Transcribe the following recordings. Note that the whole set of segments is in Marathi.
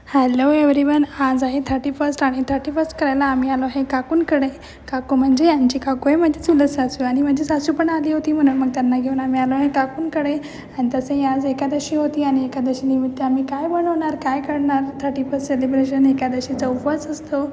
हॅलो एव्हरीवन, आज आहे 31 आणि 31 करायला आम्ही आलो आहे काकूंकडे. काकू म्हणजे यांची काकू आहे, माझी चुलत सासू, आणि माझी सासू पण आली होती म्हणून मग त्यांना घेऊन आम्ही आलो आहे काकूंकडे. आणि तसंही आज एकादशी होती आणि एकादशी निमित्त आम्ही काय बनवणार, काय करणार. 31 सेलिब्रेशन, एकादशीचा उपवास असतो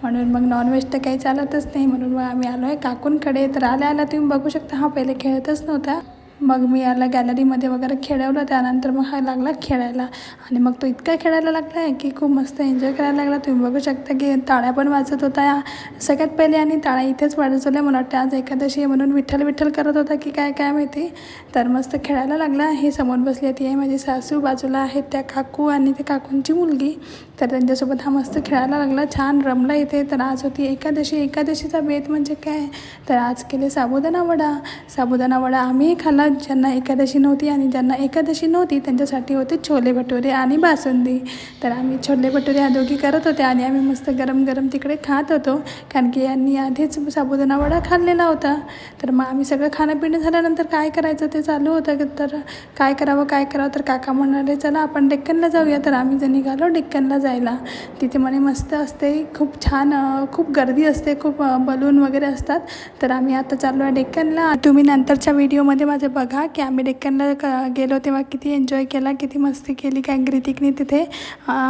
म्हणून मग नॉनव्हेज तर काही चालतच नाही, म्हणून मग आम्ही आलो आहे काकूंकडे. तर आल्या तुम्ही बघू शकता, हा पहिले खेळतच नव्हता. मग मी याला गॅलरीमध्ये वगैरे खेळवलं, त्यानंतर मग हा लागला खेळायला. आणि मग तो इतका खेळायला लागला आहे की खूप मस्त एन्जॉय करायला लागला. तुम्ही बघू शकता की टाळ्या पण वाजत होता सगळ्यात पहिले, आणि टाळ्या इथेच वाजवल्या. मला वाटतं आज एकादशी आहे म्हणून विठ्ठल विठ्ठल करत होता की काय माहिती. तर मस्त खेळायला लागला. हे समोर बसली ती आहे माझी सासू, बाजूला आहेत त्या काकू आणि ते काकूंची मुलगी. तर त्यांच्यासोबत हा मस्त खेळायला लागला, छान रमला इथे. तर आज होती एकादशी. एकादशीचा बेत म्हणजे काय, तर आज केले साबुदाणा वडा. साबुदाणा वडा आम्ही खाल्ला, ज्यांना एकादशी नव्हती, आणि ज्यांना एकादशी नव्हती त्यांच्यासाठी होते छोले भटुरे आणि बासुंदी. तर आम्ही छोले भटुरे ह्या दोघी करत होते आणि आम्ही मस्त गरम गरम तिकडे खात होतो, कारण की यांनी आधीच साबुदाणा वडा खाल्लेला होता. तर मग आम्ही सगळं खाणंपिणं झाल्यानंतर काय करायचं ते चालू होतं. तर काय करावं तर काका म्हणाले चला आपण डेक्कनला जाऊया. तर आम्ही जण निघालो डेक्कनला जायला. तिथे म्हणे मस्त असते, खूप छान, खूप गर्दी असते, खूप बलून वगैरे असतात. तर आम्ही आता चाललो आहे डेक्कनला. तुम्ही नंतरच्या व्हिडिओमध्ये माझे बघा की आम्ही डेक्कनला गेलो तेव्हा किती एन्जॉय केला, किती मस्ती केली. काय ग्रितिकने तिथे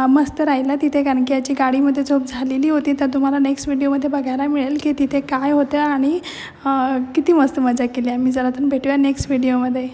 मस्त राहिला तिथे, कारण की याची गाडीमध्ये झोप झालेली होती. तर तुम्हाला नेक्स्ट व्हिडिओमध्ये बघायला मिळेल की तिथे काय होतं आणि किती मस्त मजा केली आम्ही. जरा तर भेटूया नेक्स्ट व्हिडिओमध्ये.